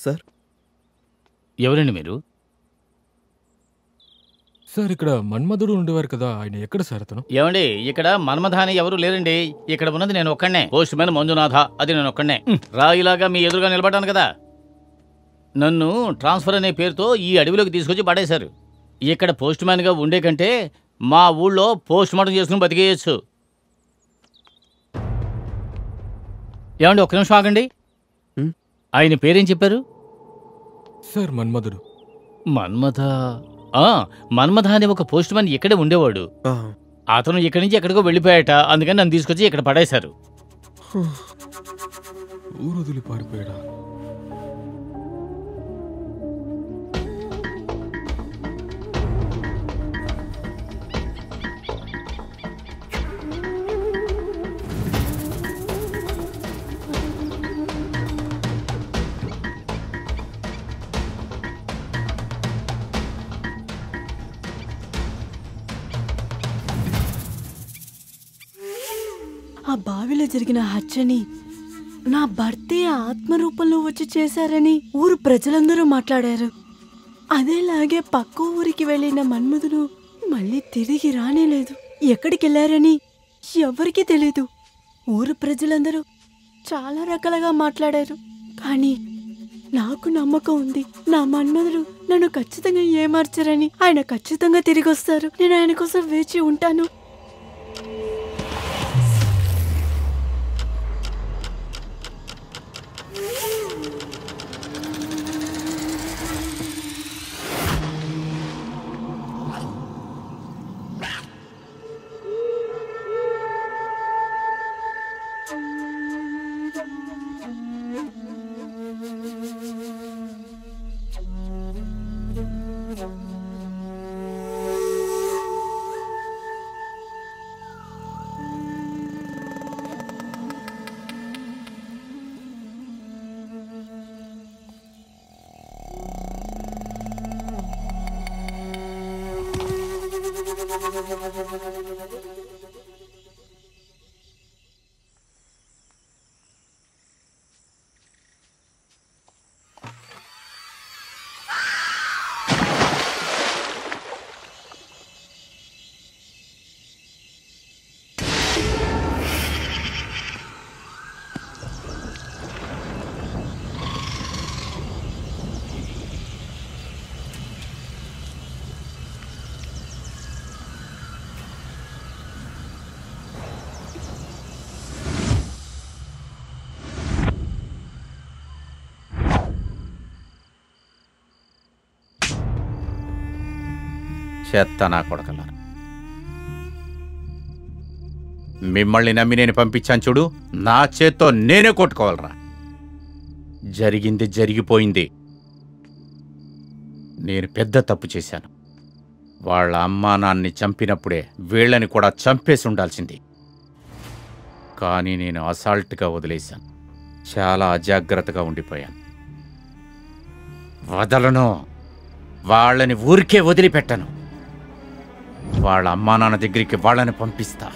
Sir ఎవరండి మీరు? Sir ఇక్కడ మన్మధుడు ఉండేవారు కదా, ఆయన ఎక్కడ సార్ అతను? ఏమండి, ఇక్కడ మన్మధాని ఎవరు లేరండి. ఇక్కడ ఉన్నది నేను ఒక్కనే, పోస్ట్ మ్యాన్ మంజునాథ. అది నేను ఒక్కనే. రాయిలాగా మీ ఎదురుగా నిలబడ్డాను కదా. నన్ను ట్రాన్స్ఫర్ అనే పేరుతో ఈ అడవిలోకి తీసుకొచ్చి పడేశారు. ఇక్కడ పోస్ట్ మ్యాన్గా ఉండే కంటే మా ఊళ్ళో పోస్ట్ మార్టం చేసుకుని బతికేయచ్చు. ఏమండి, ఒక్క నిమిషం ఆగండి. ఆయన పేరేం చెప్పారు? సార్ మన్మధుడు. మన్మథ. మన్మథ అనే ఒక పోస్ట్ మ్యాన్ ఇక్కడే ఉండేవాడు. అతను ఇక్కడి నుంచి ఎక్కడికో వెళ్ళిపోయాట. అందుకని నన్ను తీసుకొచ్చి ఇక్కడ పడేశారు. ఊరు వదిలి పారిపోయాడా? ఆ బావిలో జరిగిన హత్యని నా భర్తే ఆత్మరూపంలో వచ్చి చేశారని ఊరు ప్రజలందరూ మాట్లాడారు. అదేలాగే పక్క ఊరికి వెళ్ళిన మన్మధుడు మళ్ళీ తిరిగి రానేలేదు. ఎక్కడికి వెళ్ళారని ఎవరికీ తెలీదు. ఊరు ప్రజలందరూ చాలా రకాలుగా మాట్లాడారు. కానీ నాకు నమ్మకం ఉంది, నా మన్మధుడు నన్ను ఖచ్చితంగా ఏమార్చరని. ఆయన ఖచ్చితంగా తిరిగి వస్తారు. నేను ఆయన కోసం వేచి ఉంటాను. చెత్త నా కొడకలారా, మిమ్మల్ని నమ్మి నేను పంపించాను చూడు, నా చేత్తో నేనే కొట్టుకోవాలరా. జరిగింది జరిగిపోయింది. నేను పెద్ద తప్పు చేశాను. వాళ్ళ అమ్మా నాన్ని చంపినప్పుడే వీళ్ళని కూడా చంపేసి ఉండాల్సింది. కానీ నేను అసాల్ట్గా వదిలేశాను. చాలా అజాగ్రత్తగా ఉండిపోయాను. వదలను, వాళ్ళని ఊరికే వదిలిపెట్టను. వాళ్ళ అమ్మా నాన్న దగ్గరికి వాళ్ళని పంపిస్తా.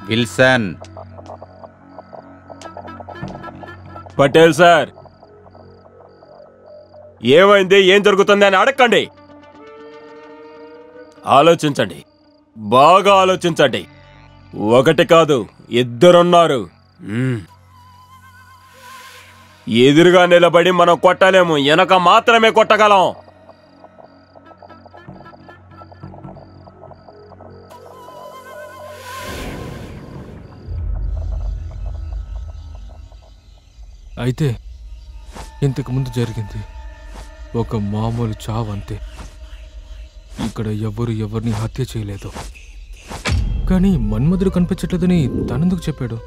విల్సన్. పటేల్ సార్, ఏమైంది, ఏం జరుగుతుంది అని అడగండి. ఆలోచించండి, బాగా ఆలోచించండి. ఒకటి కాదు, ఇద్దరున్నారు. ఎదురుగా నిలబడి మనం కొట్టలేము, వెనక మాత్రమే కొట్టగలం. అయితే ఇంతకు ముందు జరిగింది ఒక మామూలు చావంతే. ఇక్కడ ఎవరు ఎవరిని హత్య చేయలేదు. కానీ మన్మధుడు కనిపించట్లేదని తనెందుకు చెప్పాడు?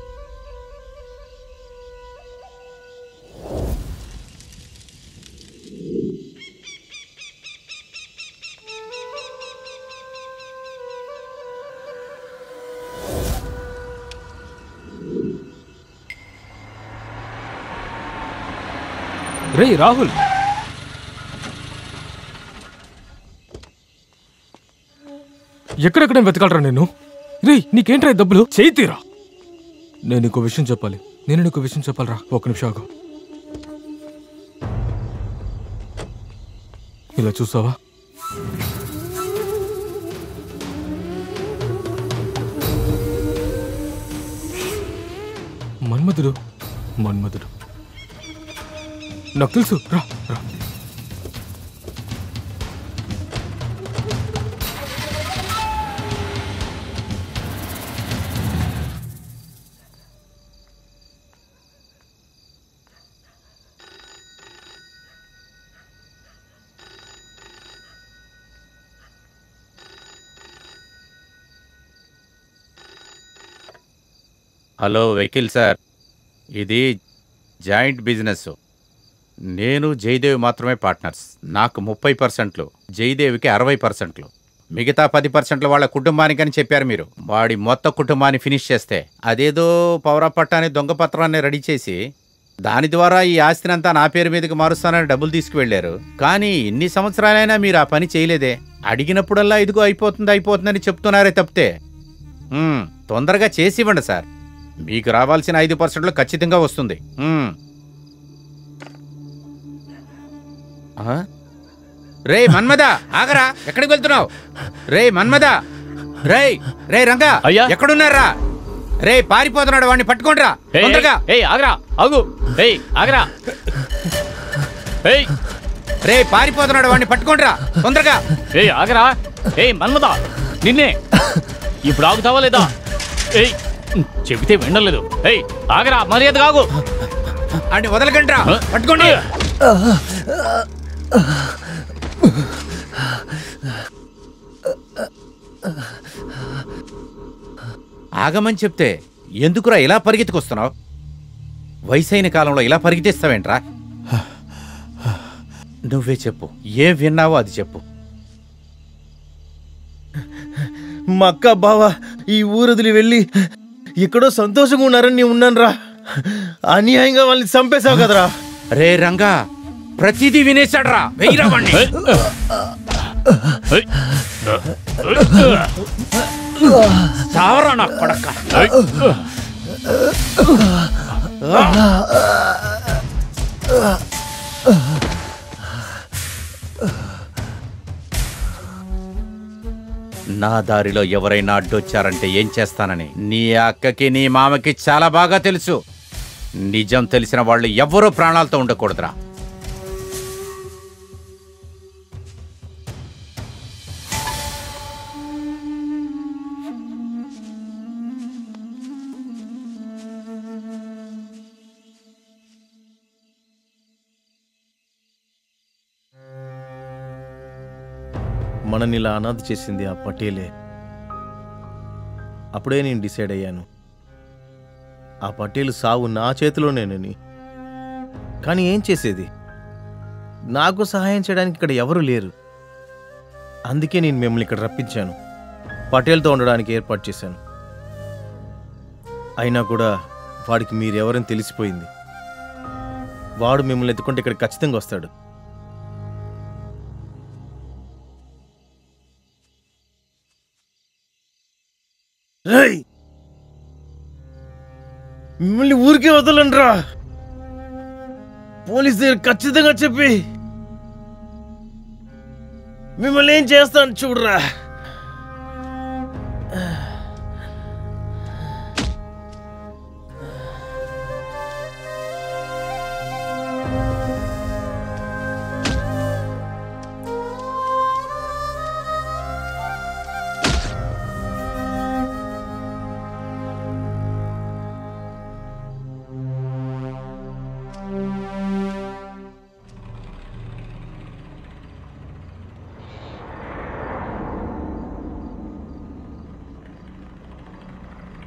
రే రాహుల్, ఎక్కడెక్కడ వెతకాలరా నేను? రే నీకేంట్రా డబ్బులు చేయి తీరా. నేను నీకు విషయం చెప్పాలిరా. ఒక్క నిమిషం ఆగు. ఇలా చూసావా? మన్మధుడు నాకు తెలుసు. రా రా. హలో వెకిల్ సార్, ఇది జాయింట్ బిజినెస్. నేను జయదేవి మాత్రమే పార్ట్నర్స్. నాకు 30%, జయదేవికి 60%. మిగతా 10% వాళ్ళ కుటుంబానికని చెప్పారు మీరు. వాడి మొత్తం కుటుంబాన్ని ఫినిష్ చేస్తే అదేదో పౌరపట్టాన్ని దొంగ పత్రాన్ని రెడీ చేసి దాని ద్వారా ఈ ఆస్తినంతా నా పేరు మీదకి మారుస్తానని డబ్బులు తీసుకువెళ్లారు. కానీ ఇన్ని సంవత్సరాలైనా మీరు ఆ పని చేయలేదే. అడిగినప్పుడల్లా ఇదిగో అయిపోతుందని చెప్తున్నారే తప్పితే. తొందరగా చేసి ఇవ్వండి సార్. మీకు రావాల్సిన 5% ఖచ్చితంగా వస్తుంది. రే మన్మద, ఆగరా, ఎక్కడికి వెళ్తున్నావు? రే మన్మద, రే రంగా, ఎక్కడున్నారా? రే పారిపోతున్నాడు, వాడిని పట్టుకోండిరా తొందరగా. రే పారిపోతున్నాడు, వాడిని పట్టుకోండిరా తొందరగా. ఆగరా. మన్మద, నిన్నే. ఇప్పుడు ఆగుతావా లేదా? చెబితే వినలేదు. ఆగరా, మర్యాద కాగు. అని వదలకండి, పట్టుకోండి. ఆగమని చెప్తే ఎందుకురా ఇలా పరిగెత్తుకొస్తున్నావు? వయసైన కాలంలో ఇలా పరిగెత్తిస్తావేంట్రా? నువ్వే చెప్పు, ఏం విన్నావో అది చెప్పు. మా అక్క బావ ఈ ఊరొదిలి వెళ్ళి ఎక్కడో సంతోషంగా ఉన్నారని నేను ఉన్నానురా. అన్యాయంగా వాళ్ళని చంపేశావు కదరా. రే రంగా, ప్రతిదీ వినేశాడ్రా. వెయ్యిరా వాణ్ణి. చావరా నా కొడక్క. నా దారిలో ఎవరైనా అడ్డొచ్చారంటే ఏం చేస్తానని నీ అక్కకి నీ మామకి చాలా బాగా తెలుసు. నిజం తెలిసిన వాళ్ళు ఎవ్వరూ ప్రాణాలతో ఉండకూడదురా. మనని ఇలా అనాథ చేసింది ఆ పటేలే. అప్పుడే నేను డిసైడ్ అయ్యాను, ఆ పటేలు సావు నా చేతిలోనేనని. కానీ ఏం చేసేది, నాకు సహాయం చేయడానికి ఇక్కడ ఎవరు లేరు. అందుకే నేను మిమ్మల్ని ఇక్కడ రప్పించాను, పటేల్తో ఉండడానికి ఏర్పాటు చేశాను. అయినా కూడా వాడికి మీరెవరని తెలిసిపోయింది. వాడు మిమ్మల్ని ఎత్తుకుంటే ఇక్కడ ఖచ్చితంగా వస్తాడు. మిమ్మల్ని ఊరికే వదలండ్రా. పోలీస్ దగ్గర ఖచ్చితంగా చెప్పి మిమ్మల్ని ఏం చేస్తాను చూడరా.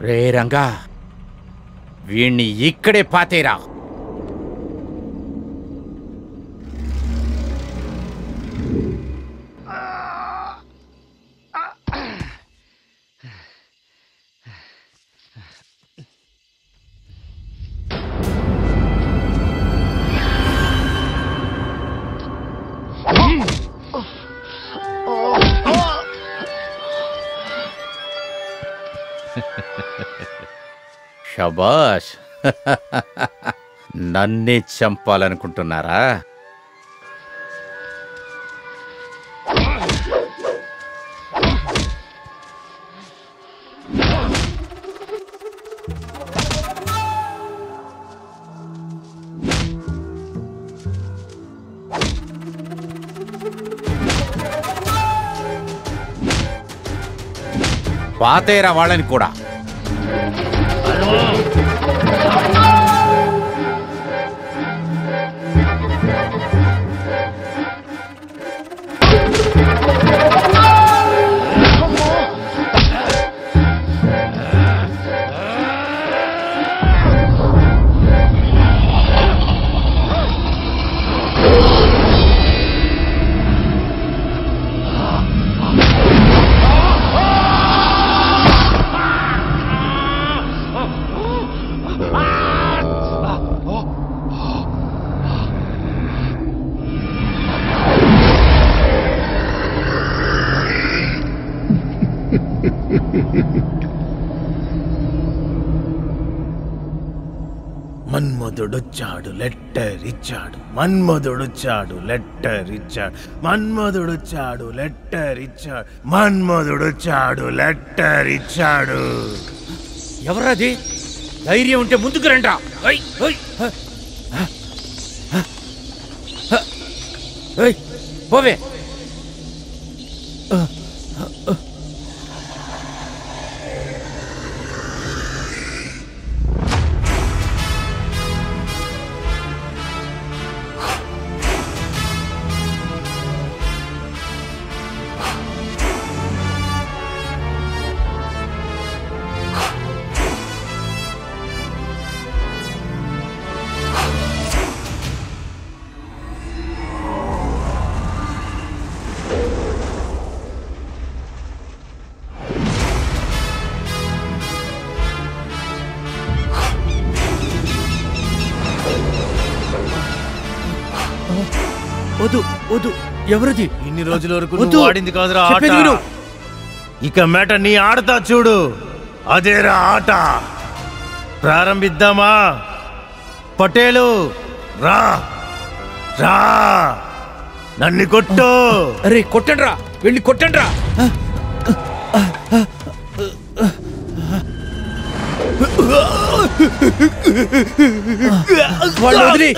రే రంగా, వీణ్ణి ఇక్కడే పాతేరా. షబాష్. నన్నే చంపాలనుకుంటున్నారా? పాతేరా వాళ్ళని కూడా. మన్మధుడొచ్చాడు, లెటర్ ఇచ్చాడు. మన్మధుడొచ్చాడు, లెటర్ ఇచ్చాడు. మన్మధుడొచ్చాడు, లెటర్ ఇచ్చాడు. మన్మధుడొచ్చాడు, లెటర్ ఇచ్చాడు. ఎవరది? ధైర్యం ఉంటే ముందుకు రండ్రా. పోవే. వద్దు వద్దు, ఎవరిది? ఇన్ని రోజుల వరకు నువ్వు ఆడింది కాదురా ఆట. ఇక మేట నీ ఆడతా చూడు. అదేరా ఆట. ప్రారంభిద్దామా? పటేలు రా రా, నన్ను కొట్టు. అరే కొట్టండ్రా, వెళ్ళి కొట్టండ్రా. వాళ్ళు వదిలి.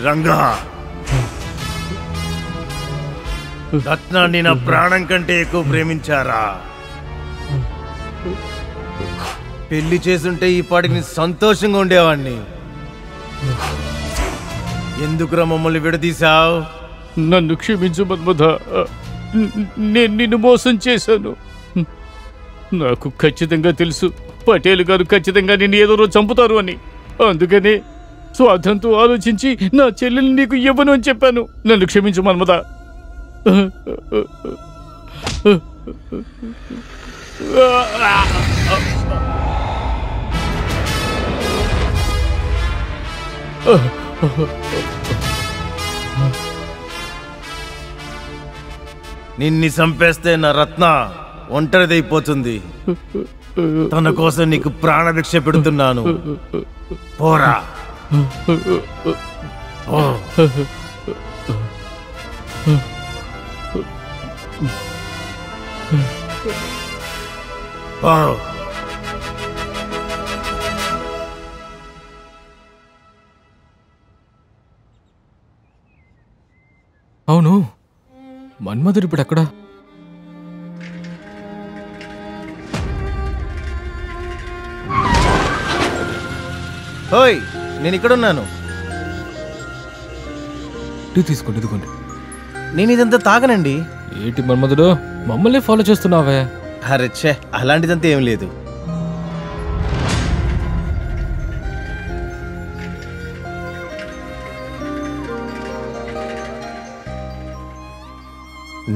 రంగా, రత్నాన్ని నా ప్రాణం కంటే ఎక్కువ ప్రేమించారా? పెళ్లి చేసుంటే ఈ పాటికి సంతోషంగా ఉండేవాణ్ణి. ఎందుకురా మమ్మల్ని విడదీశావు? నన్ను క్షమించు మన్మథ, నేను నిన్ను మోసం చేశాను. నాకు ఖచ్చితంగా తెలుసు పటేల్ గారు ఖచ్చితంగా నిన్ను ఏదో రోజు చంపుతారు అని. అందుకనే స్వార్థంతో ఆలోచించి నా చెల్లెల్ని నీకు ఇవ్వను అని చెప్పాను. నన్ను క్షమించు మన్మథ. నిన్ని చంపేస్తే నా రత్న ఒంటరిదైపోతుంది. తన కోసం నీకు ప్రాణభిక్ష పెడుతున్నాను. పోరా. అవును, మన్మధుడు ఇప్పుడు ఎక్కడా? ఓయ్, నేను ఇక్కడున్నాను. టీ తీసుకోండి, ఇదిగోండి. నేను ఇదంతా తాగనండి. ఏంటి మన్మధుడు, మమ్మల్ని ఫాలో చేస్తున్నావే? అరే ఛే, అలాంటిదంతా ఏం లేదు.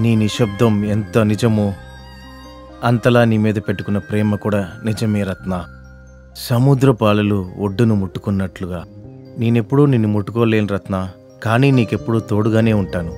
నీ నిశ్శబ్దం ఎంత నిజమో అంతలా నీ మీద పెట్టుకున్న ప్రేమ కూడా నిజమే రత్న. సముద్రపు అలలు ఒడ్డును ముట్టుకున్నట్లుగా నేనెప్పుడూ నిన్ను ముట్టుకోలేను రత్న, కానీ నీకెప్పుడూ తోడుగానే ఉంటాను.